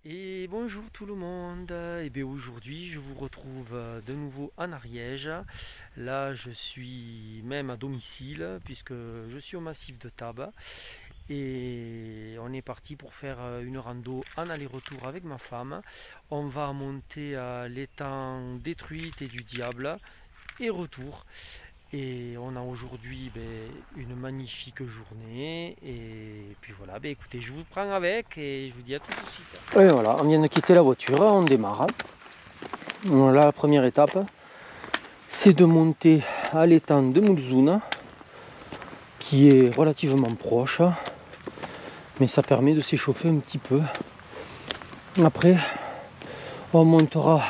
Et bonjour tout le monde. Et bien aujourd'hui, je vous retrouve de nouveau en Ariège. Là, je suis même à domicile puisque je suis au massif de Tarbes et on est parti pour faire une rando en aller-retour avec ma femme. On va monter à l'étang des Truites et du Diable et retour. Et on a aujourd'hui une magnifique journée. Et puis voilà, écoutez, je vous prends avec et je vous dis à tout de suite. Et voilà, on vient de quitter la voiture, on démarre. Là, la première étape, c'est de monter à l'étang de Moulzoune, qui est relativement proche, mais ça permet de s'échauffer un petit peu. Après, on montera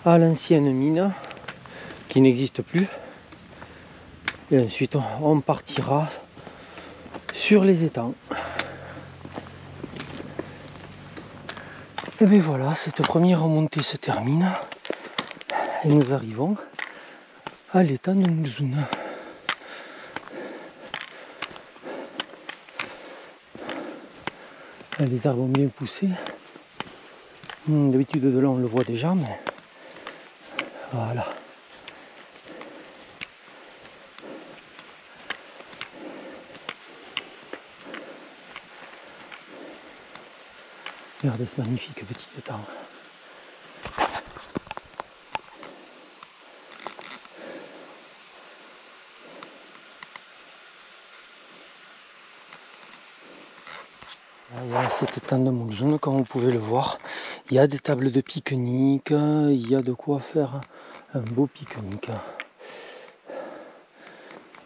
à l'ancienne mine, qui n'existe plus. Et ensuite, on partira sur les étangs. Et bien voilà, cette première remontée se termine. Et nous arrivons à l'étang de Moulzoune. Les arbres ont bien poussé. D'habitude de là on le voit déjà, mais voilà. Regardez ce magnifique petit étang. Il y a cet étang de Moulzoune, comme vous pouvez le voir. Il y a des tables de pique-nique, il y a de quoi faire un beau pique-nique.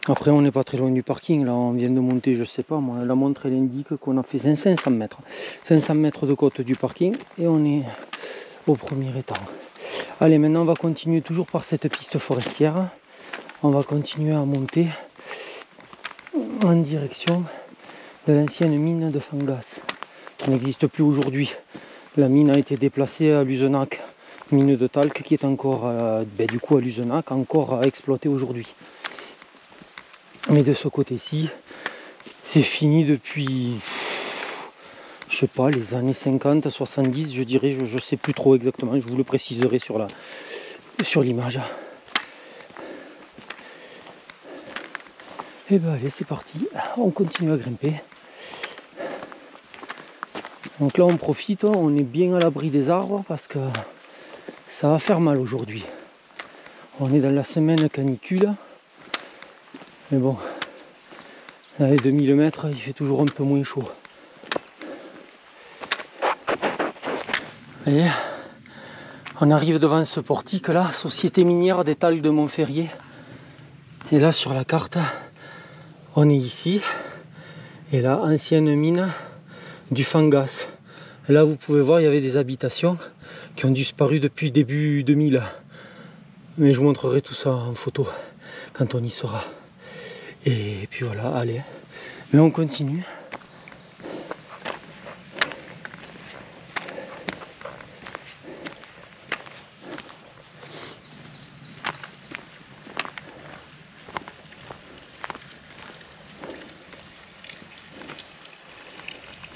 Après, on n'est pas très loin du parking, là on vient de monter, je sais pas moi, la montre elle indique qu'on a fait 500 mètres. 500 mètres de côte du parking et on est au premier étang. Allez, maintenant on va continuer toujours par cette piste forestière. On va continuer à monter en direction de l'ancienne mine de Fangas, qui n'existe plus aujourd'hui. La mine a été déplacée à Luzenac, mine de talc qui est encore du coup à Luzenac, encore à exploiter aujourd'hui. Mais de ce côté-ci, c'est fini depuis, je sais pas, les années 50, 70, je dirais, je sais plus trop exactement, je vous le préciserai sur l'image. Et ben allez, c'est parti, on continue à grimper. Donc là on profite, on est bien à l'abri des arbres parce que ça va faire mal aujourd'hui. On est dans la semaine canicule, mais bon, à les 2000 mètres, il fait toujours un peu moins chaud. Et on arrive devant ce portique là, Société minière des Talcs de Montferrier. Et là sur la carte, on est ici. Et là, ancienne mine du Fangas. Et là vous pouvez voir, il y avait des habitations qui ont disparu depuis début 2000. Mais je vous montrerai tout ça en photo quand on y sera. Et puis voilà, allez. Mais on continue.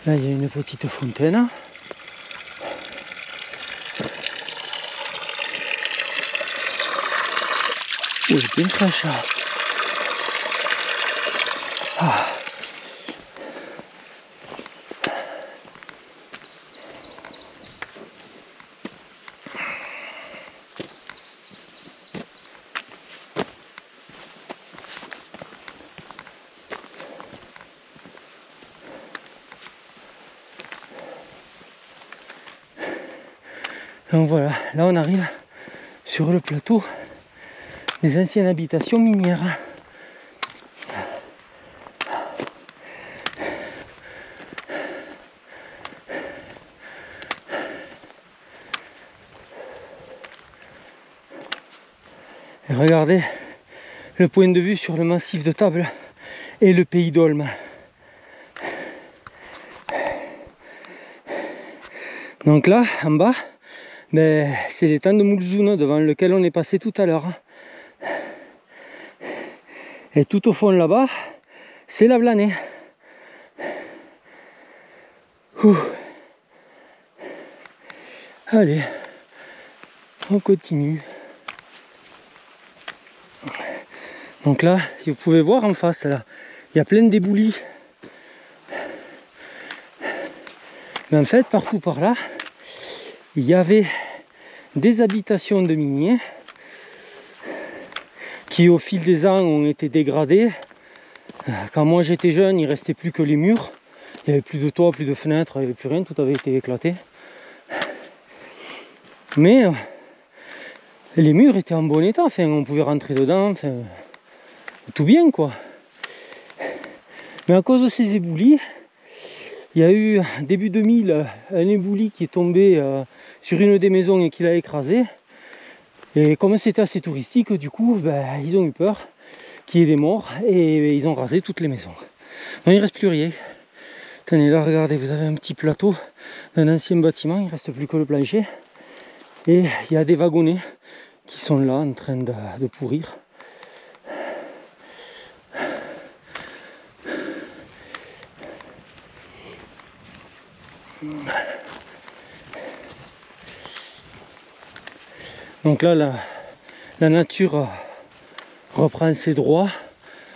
Là, il y a une petite fontaine. Oh, il est bien fraîche. Ah. Donc voilà, là on arrive sur le plateau des anciennes habitations minières. Et regardez le point de vue sur le massif de Tarbes et le pays d'Olme. Donc là, en bas, c'est l'étang de Moulzoune devant lequel on est passé tout à l'heure. Et tout au fond là-bas, c'est la Vlanée. Allez, on continue. Donc là, vous pouvez voir en face, là, il y a plein d'éboulis. Mais en fait, partout par là, il y avait des habitations de miniers qui, au fil des ans, ont été dégradées. Quand moi j'étais jeune, il ne restait plus que les murs. Il n'y avait plus de toit, plus de fenêtres, il n'y avait plus rien, tout avait été éclaté. Mais les murs étaient en bon état, enfin, on pouvait rentrer dedans, enfin, tout bien quoi. Mais à cause de ces éboulis, il y a eu début 2000 un ébouli qui est tombé sur une des maisons et qui l'a écrasé. Et comme c'était assez touristique, du coup, ils ont eu peur qu'il y ait des morts et ils ont rasé toutes les maisons. Donc il ne reste plus rien. Tenez là, regardez, vous avez un petit plateau d'un ancien bâtiment, il ne reste plus que le plancher. Et il y a des wagonnets qui sont là en train de pourrir. Donc là, la nature reprend ses droits.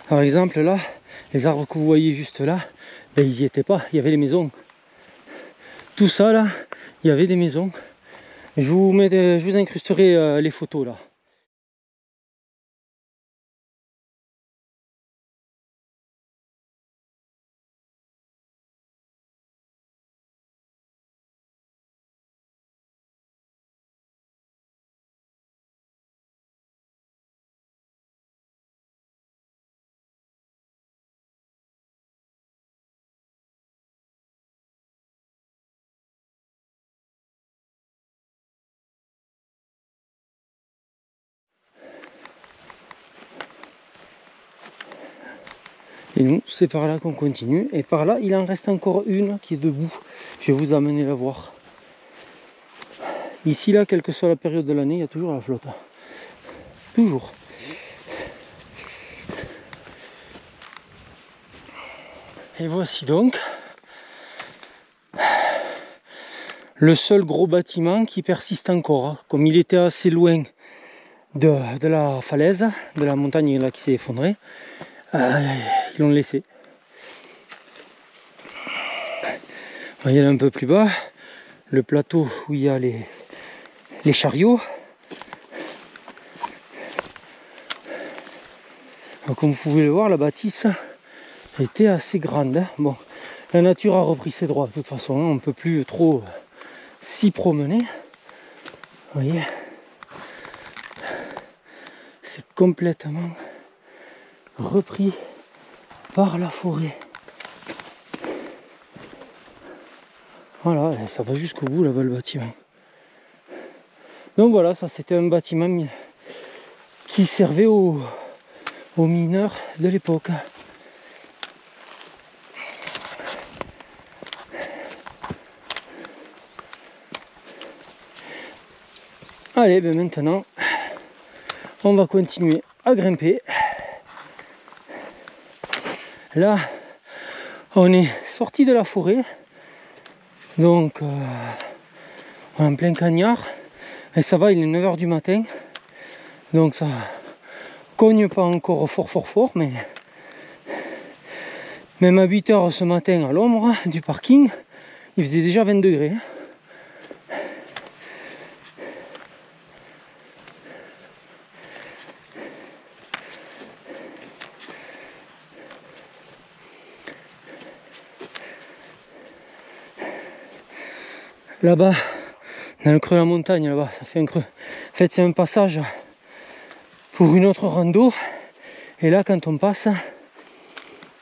Par exemple, là, les arbres que vous voyez juste là, ils n'y étaient pas, il y avait les maisons. Tout ça là, il y avait des maisons. Je vous incrusterai les photos là. Et nous, c'est par là qu'on continue. Et par là, il en reste encore une qui est debout. Je vais vous amener la voir. Ici, là, quelle que soit la période de l'année, il y a toujours la flotte. Toujours. Et voici donc le seul gros bâtiment qui persiste encore. Comme il était assez loin de la falaise, de la montagne là qui s'est effondrée, ils l'ont laissé. Vous voyez là un peu plus bas, le plateau où il y a les chariots. Alors, comme vous pouvez le voir, la bâtisse était assez grande. Bon, la nature a repris ses droits de toute façon, on ne peut plus trop s'y promener. Vous voyez, c'est complètement repris par la forêt. Voilà, ça va jusqu'au bout là-bas le bâtiment. Donc voilà, ça c'était un bâtiment qui servait aux mineurs de l'époque. Allez, maintenant, on va continuer à grimper. Là, on est sorti de la forêt, donc en plein cagnard, et ça va, il est 9 h du matin, donc ça cogne pas encore fort, mais même à 8 h ce matin à l'ombre du parking, il faisait déjà 20 degrés. Là-bas, dans le creux de la montagne, là-bas, ça fait un creux. En fait, c'est un passage pour une autre rando. Et là, quand on passe,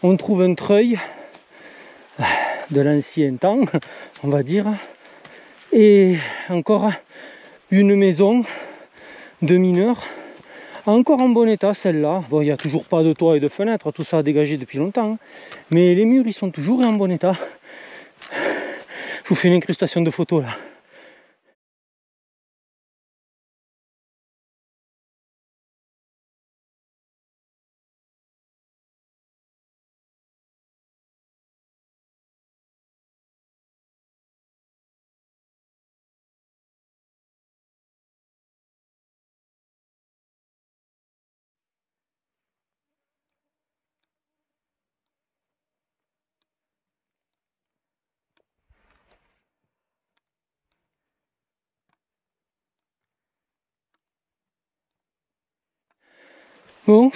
on trouve un treuil de l'ancien temps, on va dire. Et encore une maison de mineurs, encore en bon état, celle-là. Bon, il n'y a toujours pas de toit et de fenêtre, tout ça a dégagé depuis longtemps. Mais les murs, ils sont toujours en bon état. Je vous fais une incrustation de photos là. Bon,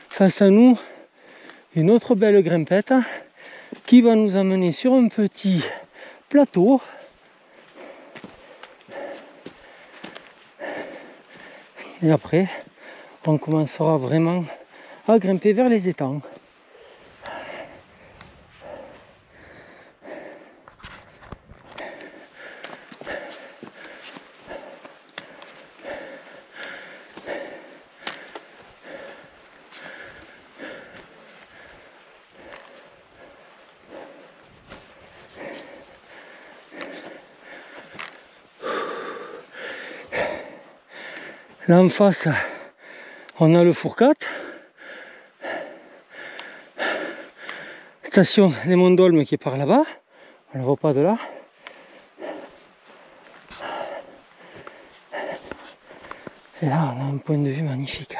face à nous, une autre belle grimpette qui va nous amener sur un petit plateau. Et après, on commencera vraiment à grimper vers les étangs. Là en face, on a le Fourcat, station des Monts d'Olme qui est par là-bas, on ne la voit pas de là. Et là, on a un point de vue magnifique.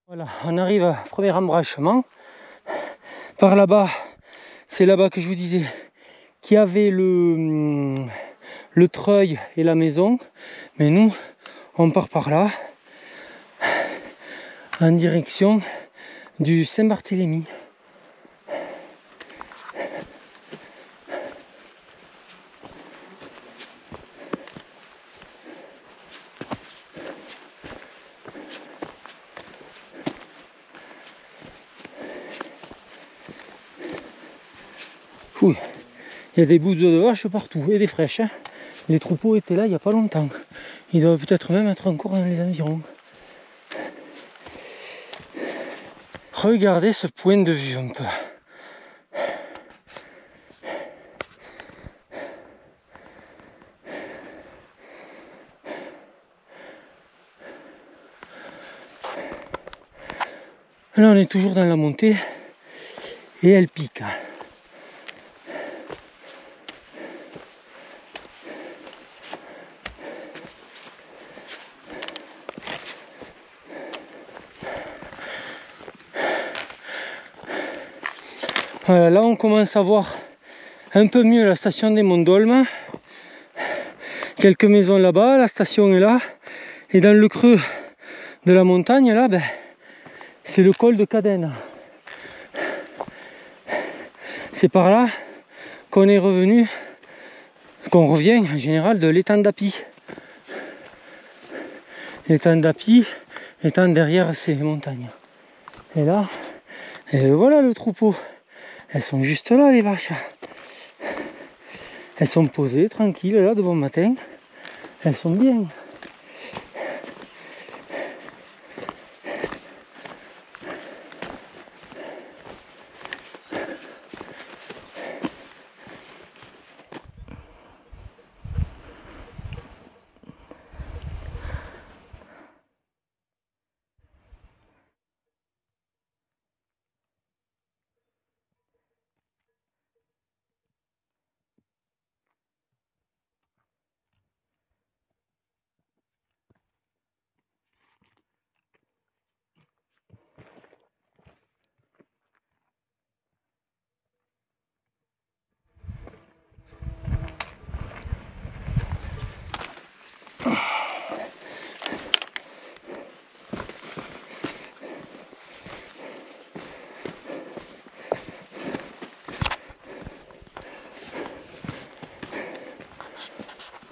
Voilà, on arrive au premier embranchement. Par là-bas, c'est là-bas que je vous disais qu'il y avait le treuil et la maison. Mais nous, on part par là, en direction du Saint-Barthélemy. Ouh, il y a des bouts de vaches partout et des fraîches. Hein. Les troupeaux étaient là il n'y a pas longtemps. Ils doivent peut-être même être encore dans les environs. Regardez ce point de vue un peu. Là on est toujours dans la montée et elle pique. Voilà, là on commence à voir un peu mieux la station des Monts d'Olme. Quelques maisons là-bas, la station est là. Et dans le creux de la montagne, là, ben, c'est le col de Cadène. C'est par là qu'on est revenu, qu'on revient en général de l'étang d'Api. L'étang d'Api étant derrière ces montagnes. Et là, et voilà le troupeau. Elles sont juste là, les vaches. Elles sont posées, tranquilles, là, de bon matin. Elles sont bien.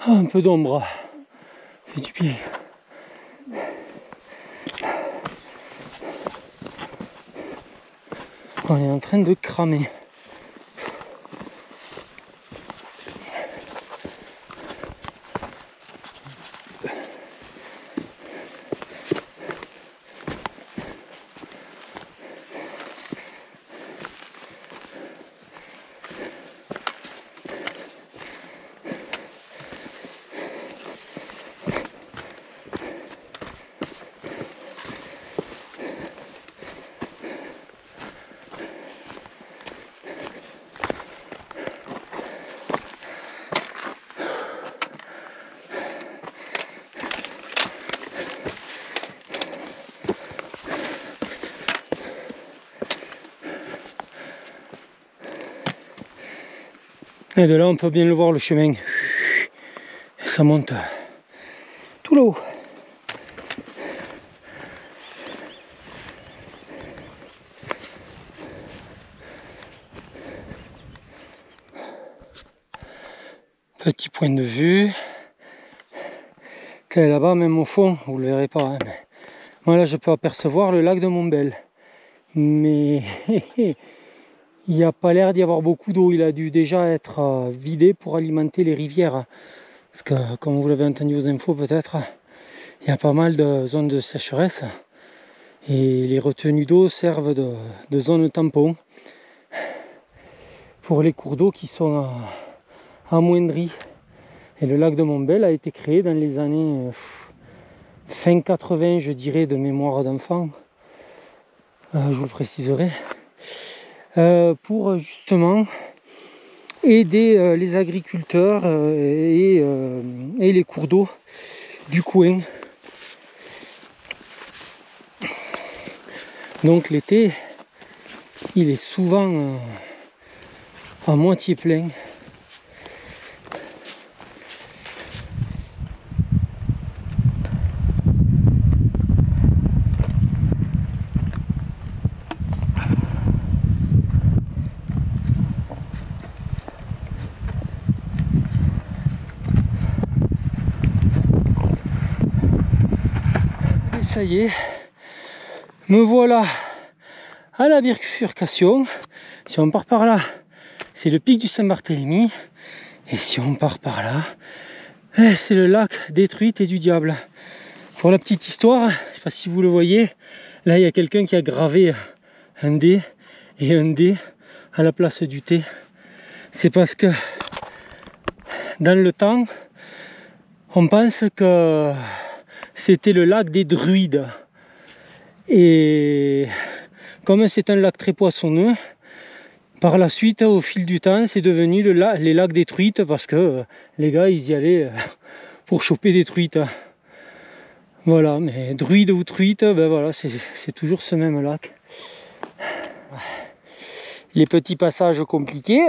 Oh, un peu d'ombre, fait du bien. On est en train de cramer. Et de là on peut bien le voir, le chemin. Et ça monte tout là-haut. Petit point de vue. Là-bas, même au fond, vous le verrez pas. Hein, mais moi là je peux apercevoir le lac de Montbel. Mais il n'y a pas l'air d'y avoir beaucoup d'eau. Il a dû déjà être vidé pour alimenter les rivières. Parce que, comme vous l'avez entendu aux infos peut-être, il y a pas mal de zones de sécheresse. Et les retenues d'eau servent de zone tampon pour les cours d'eau qui sont amoindris. Et le lac de Montbel a été créé dans les années fin 80, je dirais, de mémoire d'enfant. Je vous le préciserai. Pour justement aider les agriculteurs et les cours d'eau du coin. Donc l'été, il est souvent à moitié plein. Et ça y est, me voilà à la bifurcation. Si on part par là, c'est le pic du Saint-Barthélemy. Et si on part par là, c'est le lac des Truites et du Diable. Pour la petite histoire, je ne sais pas si vous le voyez, là il y a quelqu'un qui a gravé un D et un D à la place du T. C'est parce que dans le temps, on pense que c'était le lac des druides. Et comme c'est un lac très poissonneux, par la suite, au fil du temps, c'est devenu les lacs des truites parce que les gars, ils y allaient pour choper des truites. Voilà, mais druide ou truite, ben voilà, c'est toujours ce même lac. Les petits passages compliqués.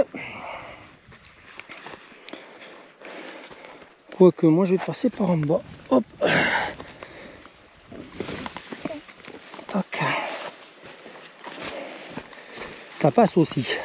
Quoique, moi, je vais passer par en bas. Hop. Tac. Ça passe aussi.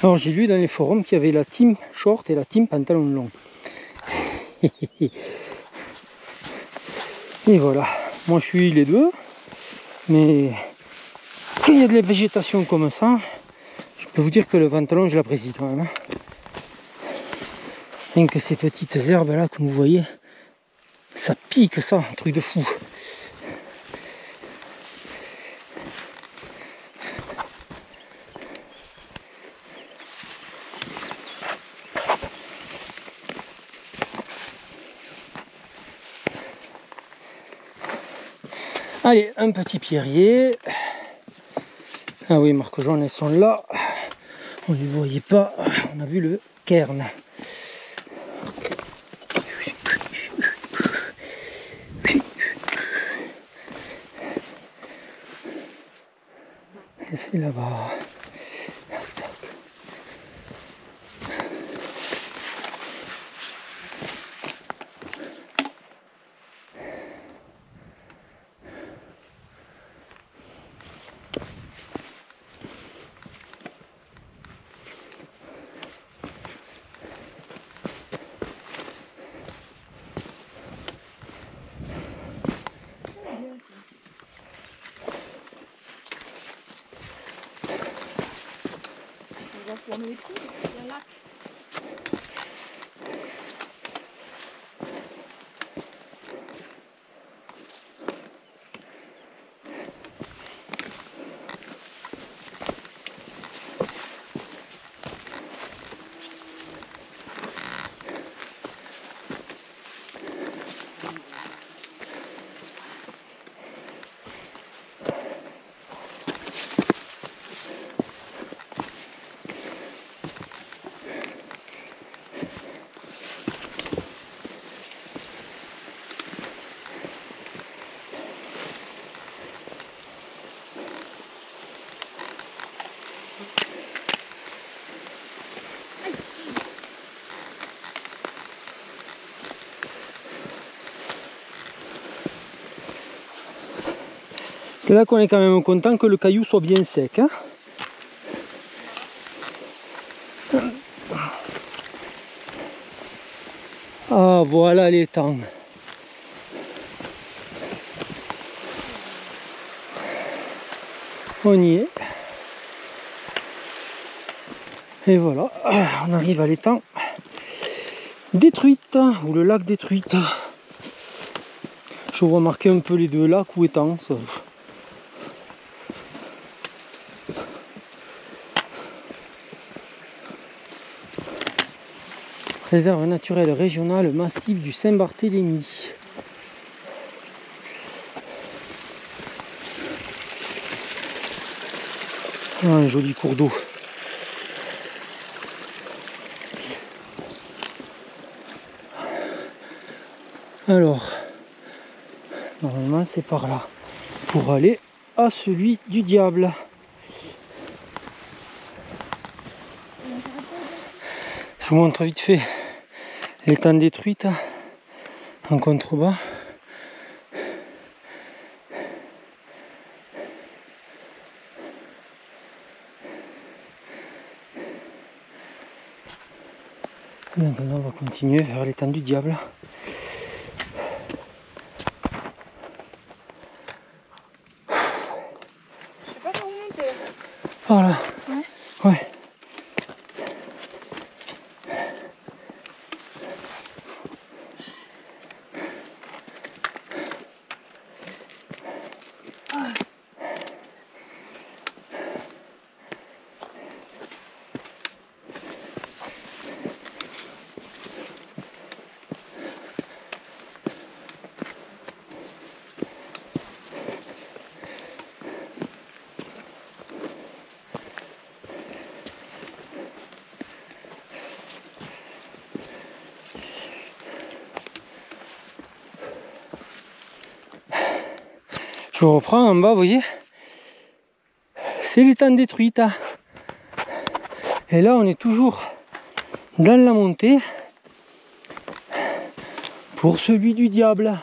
Alors j'ai lu dans les forums qu'il y avait la team short et la team pantalon long. Et voilà, moi je suis les deux, mais quand il y a de la végétation comme ça, je peux vous dire que le pantalon je l'apprécie quand même. Rien que ces petites herbes là, comme vous voyez, ça pique ça, un truc de fou. Allez, un petit pierrier. Ah oui, marque jaune, elles sont là. On ne les voyait pas. On a vu le cairn. Et c'est là-bas. pour nous les pieds, il y a un lac. C'est là qu'on est quand même content que le caillou soit bien sec. Hein. Ah, voilà l'étang. On y est. Et voilà, on arrive à l'étang Détruite, ou le lac Détruite. Je vois marquer un peu les deux lacs ou étangs. Réserve naturelle régionale massif du Saint-Barthélemy. Ah, un joli cours d'eau. Alors, normalement c'est par là, pour aller à celui du diable. Je vous montre vite fait l'étang Détruite en contrebas. Maintenant on va continuer vers l'étang du diable. Je sais pas comment monter. Voilà. Ouais. Ouais. Je reprends en bas, vous voyez, c'est l'étang Détruite. Et là, on est toujours dans la montée pour celui du diable.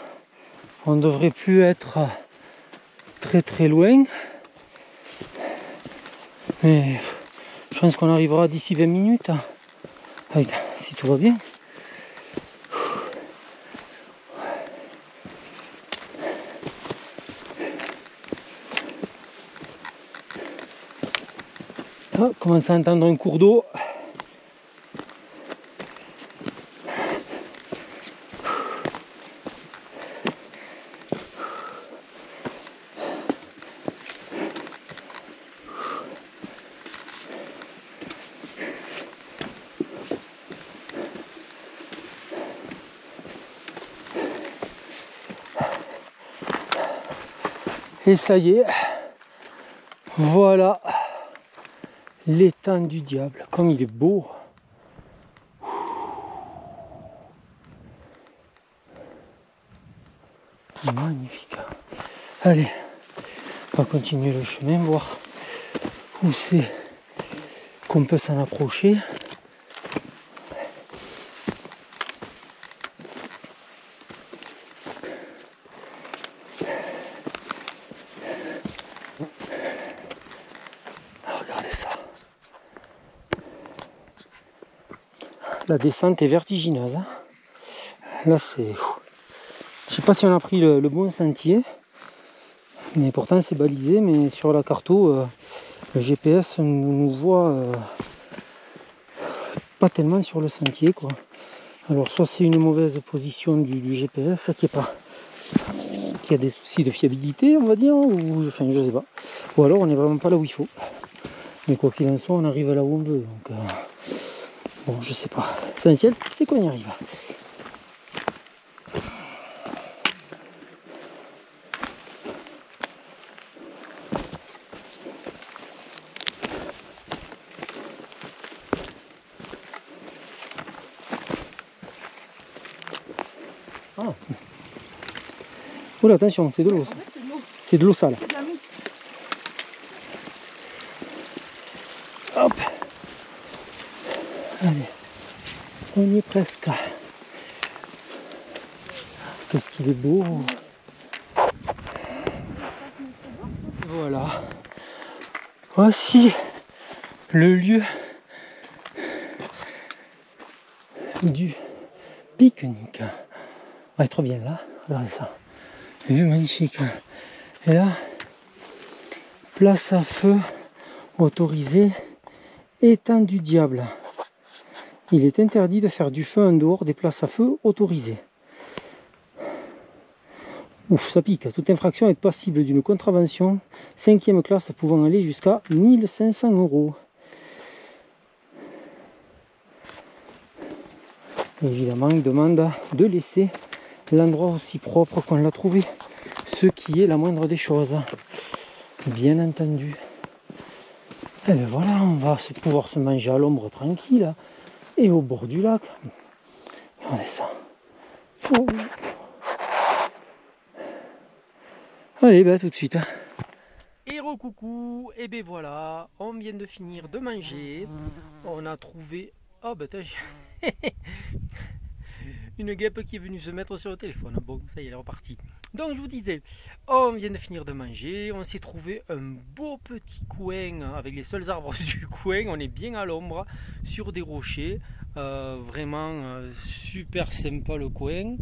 On ne devrait plus être très loin. Mais je pense qu'on arrivera d'ici 20 minutes. Si tout va bien. Ah, commence à entendre un cours d'eau. Et ça y est, voilà l'étang du diable, comme il est beau. Magnifique. Allez, on va continuer le chemin, voir où c'est qu'on peut s'en approcher. Regardez ça. La descente est vertigineuse. Hein. Là, c'est... Je sais pas si on a pris le bon sentier. Mais pourtant, c'est balisé. Mais sur la carte, le GPS nous voit pas tellement sur le sentier, quoi. Alors soit c'est une mauvaise position du GPS qui a des soucis de fiabilité, on va dire, ou enfin je sais pas. Ou alors on n'est vraiment pas là où il faut. Mais quoi qu'il en soit, on arrive là où on veut. Donc bon, je sais pas. L'essentiel, c'est qu'on y arrive. Ah. Oula, attention, c'est de l'eau. En fait, c'est de l'eau. C'est de l'eau sale. C'est de la mousse. Hop. Allez. On y est presque. Qu'est-ce qu'il est beau. Voilà. Voici le lieu du pique-nique. On va être bien là. Regardez ça. Vue magnifique. Et là, place à feu autorisée, étang du diable. Il est interdit de faire du feu en dehors des places à feu autorisées. Ouf, ça pique. Toute infraction est passible d'une contravention 5e classe pouvant aller jusqu'à 1500 €. Évidemment, il demande de laisser l'endroit aussi propre qu'on l'a trouvé, ce qui est la moindre des choses, bien entendu. Et bien voilà, on va pouvoir se manger à l'ombre tranquille et au bord du lac. Regardez ça. Oh. Allez, bah tout de suite. Et recoucou, et ben voilà, on vient de finir de manger. On a trouvé... Oh ben t'as... une guêpe qui est venue se mettre sur le téléphone. Bon, ça y est, elle est repartie. Donc je vous disais, on vient de finir de manger. On s'est trouvé un beau petit coin avec les seuls arbres du coin. On est bien à l'ombre sur des rochers. Vraiment super sympa le coin.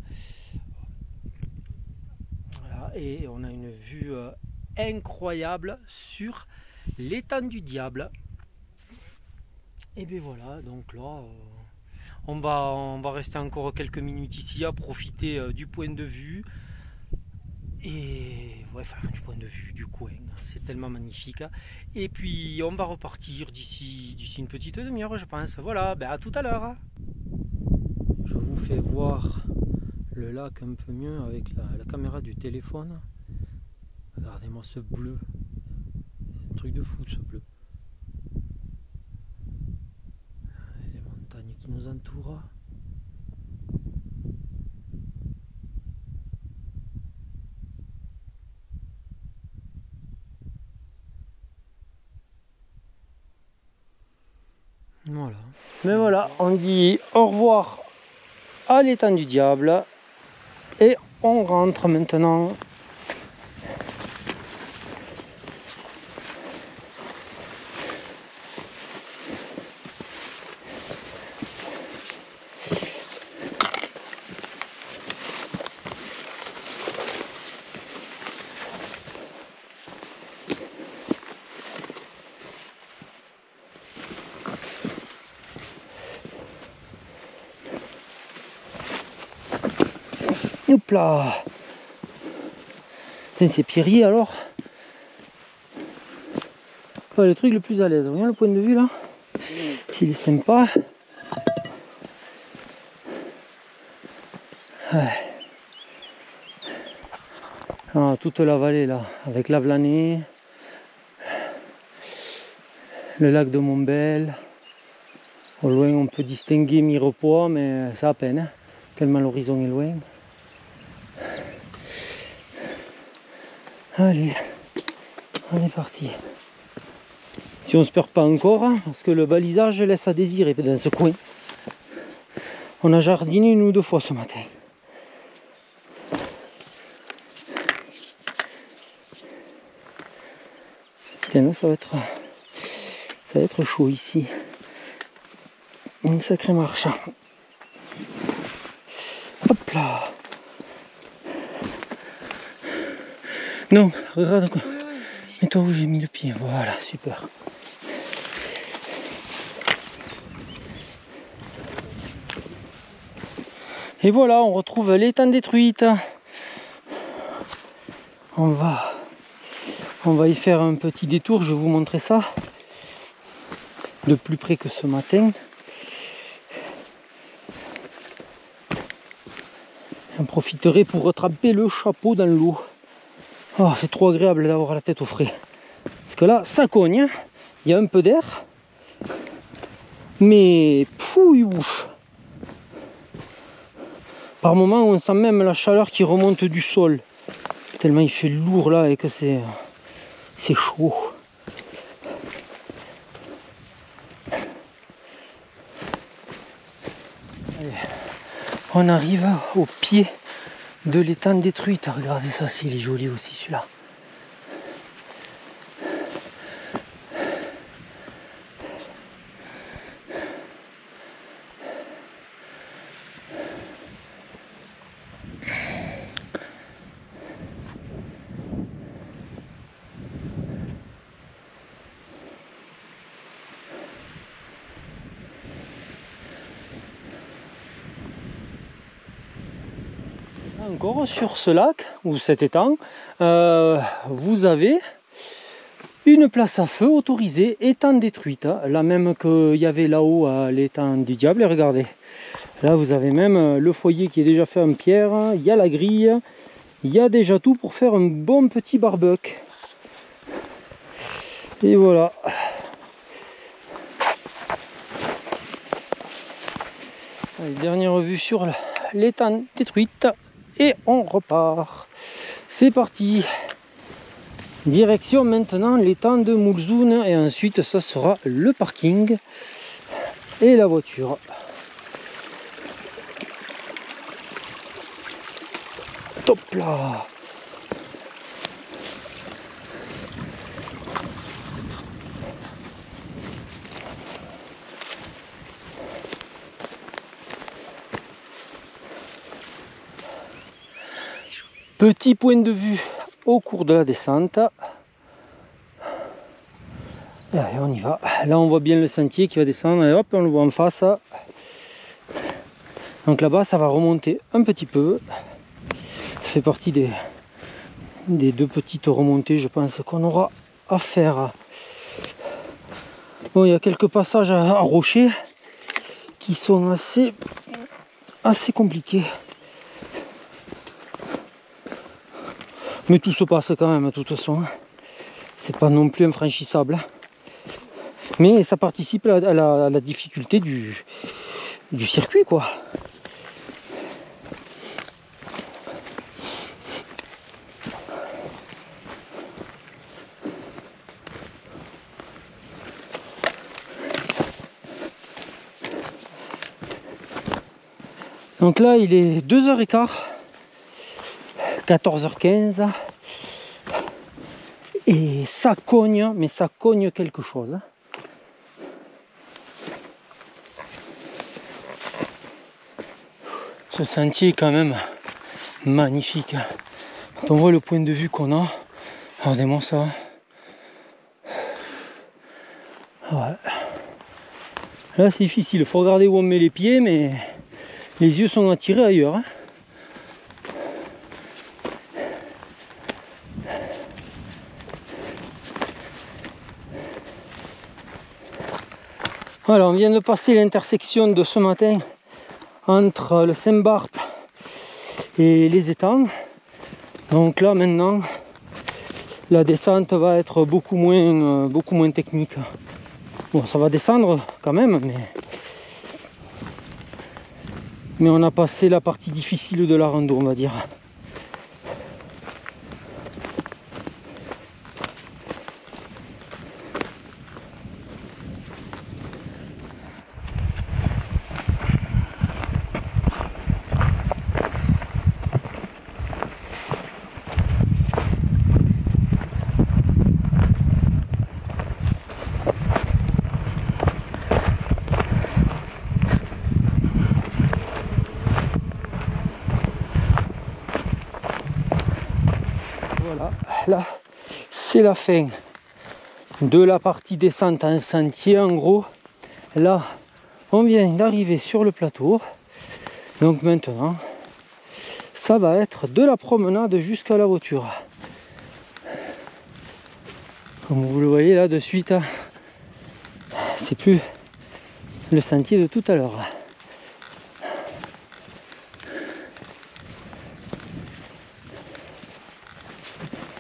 Voilà, et on a une vue incroyable sur l'étang du diable. Et bien voilà, donc là... on va rester encore quelques minutes ici à profiter du point de vue et ouais, enfin, du point de vue du coin, c'est tellement magnifique. Et puis on va repartir d'ici une petite demi-heure, je pense. Voilà, ben à tout à l'heure. Je vous fais voir le lac un peu mieux avec la caméra du téléphone. Regardez-moi ce bleu, un truc de fou ce bleu. Qui nous entoure. Voilà. Mais voilà, on dit au revoir à l'étang du diable et on rentre maintenant. Hop là. C'est Pierrier alors. Pas le truc le plus à l'aise. Vous voyez le point de vue là. S'il est sympa. Ouais. Ah, toute la vallée là, avec la Vlanée, le lac de Montbel. Au loin on peut distinguer Mirepoix, mais c'est à peine, hein, tellement l'horizon est loin. Allez, on est parti. Si on se perd pas encore, hein, parce que le balisage laisse à désirer dans ce coin. On a jardiné 1 ou 2 fois ce matin. Tiens, là, ça va être chaud ici. Une sacrée marche. Hop là. Non, regarde quoi. Mets-toi où j'ai mis le pied. Voilà, super. Et voilà, on retrouve l'étang détruite. On va y faire un petit détour, je vais vous montrer ça de plus près que ce matin. J'en profiterai pour retremper le chapeau dans l'eau. Oh, c'est trop agréable d'avoir la tête au frais. Parce que là, ça cogne, il y a un peu d'air. Mais pouillou. Par moments, on sent même la chaleur qui remonte du sol. Tellement il fait lourd là et que c'est chaud. Allez, on arrive au pied de l'étang détruite. Regardez ça, il est joli aussi celui-là. Encore sur ce lac ou cet étang, vous avez une place à feu autorisée, étang détruite, la même qu'il y avait là-haut à l'étang du diable. Et regardez, là vous avez même le foyer qui est déjà fait en pierre, il y a la grille, il y a déjà tout pour faire un bon petit barbecue. Et voilà. Allez, dernière vue sur l'étang détruite. Et on repart. C'est parti. Direction maintenant l'étang de Moulzoun. Et ensuite, ça sera le parking et la voiture. Top là. Petit point de vue au cours de la descente. Et allez, on y va. Là, on voit bien le sentier qui va descendre. Et hop, on le voit en face. Donc là-bas, ça va remonter un petit peu. Ça fait partie des deux petites remontées, je pense, qu'on aura à faire. Bon, il y a quelques passages à rocher qui sont assez compliqués. Mais tout se passe quand même, de toute façon. C'est pas non plus infranchissable. Mais ça participe à la difficulté du circuit, quoi. Donc là, il est 2h15. 14h15 et ça cogne, mais ça cogne quelque chose. Ce sentier est quand même magnifique. Quand on voit le point de vue qu'on a, regardez-moi ça. Ouais. Là c'est difficile, il faut regarder où on met les pieds, mais les yeux sont attirés ailleurs. Hein. Voilà, on vient de passer l'intersection de ce matin entre le Saint-Barth et les étangs. Donc là maintenant, la descente va être beaucoup moins technique. Bon, ça va descendre quand même, mais on a passé la partie difficile de la rando, on va dire. Voilà, là c'est la fin de la partie descente en sentier. En gros, là on vient d'arriver sur le plateau Donc maintenant, ça va être de la promenade jusqu'à la voiture. Comme vous le voyez là de suite, c'est plus le sentier de tout à l'heure.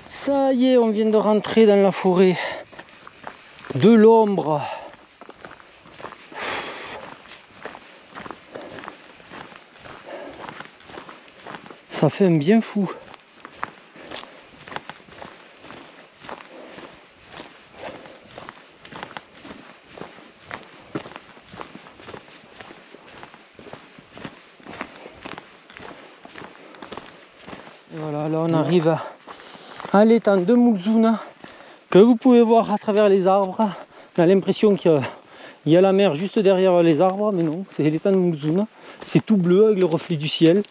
Ça y est, on vient de rentrer dans la forêt de l'ombre. Ça fait un bien fou. Et voilà, là on arrive à l'étang de Mulzuna, que vous pouvez voir à travers les arbres. On a l'impression qu'il y a la mer juste derrière les arbres, mais non, c'est l'étang de Mulzuna. C'est tout bleu avec le reflet du ciel.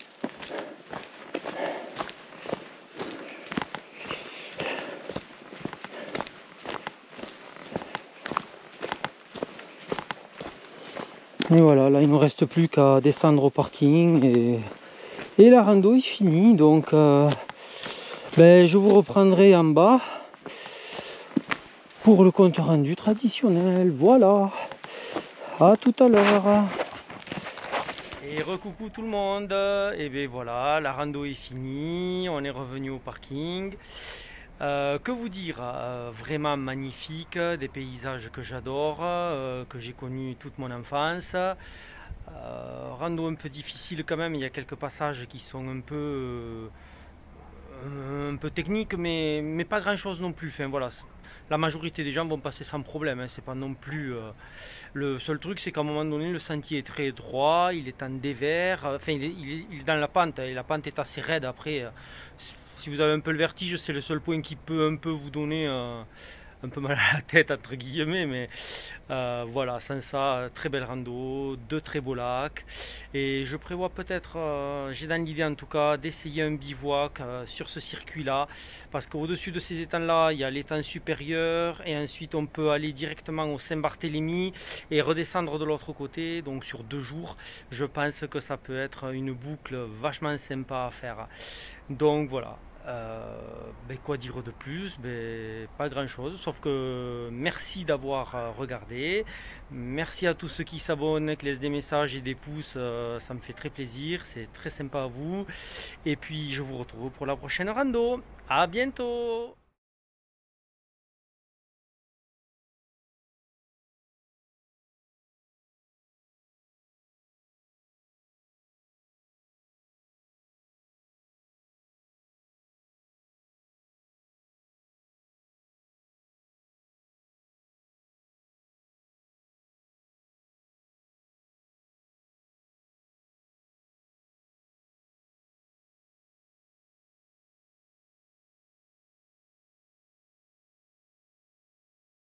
Et voilà, là il ne nous reste plus qu'à descendre au parking et la rando est finie. Donc je vous reprendrai en bas pour le compte rendu traditionnel. Voilà, à tout à l'heure. Et recoucou tout le monde, et bien voilà, la rando est finie, on est revenu au parking. Que vous dire, vraiment magnifique, des paysages que j'adore, que j'ai connus toute mon enfance. Rando un peu difficile quand même, il y a quelques passages qui sont un peu techniques, mais pas grand chose non plus. Enfin, voilà, la majorité des gens vont passer sans problème, hein, c'est pas non plus... le seul truc, c'est qu'à un moment donné, le sentier est très étroit, il est en dévers, enfin il est dans la pente, et la pente est assez raide. Après, si vous avez un peu le vertige, c'est le seul point qui peut un peu vous donner un peu mal à la tête, entre guillemets, mais voilà, sans ça, très belle rando, de très beaux lacs. Et je prévois peut-être, j'ai dans l'idée en tout cas, d'essayer un bivouac sur ce circuit-là, parce qu'au-dessus de ces étangs-là, il y a l'étang supérieur, et ensuite on peut aller directement au Saint-Barthélemy et redescendre de l'autre côté, donc sur 2 jours. Je pense que ça peut être une boucle vachement sympa à faire. Donc voilà. Quoi dire de plus? Pas grand chose, sauf que merci d'avoir regardé. Merci à tous ceux qui s'abonnent, qui laissent des messages et des pouces, ça me fait très plaisir, c'est très sympa à vous. Et puis je vous retrouve pour la prochaine rando. À bientôt!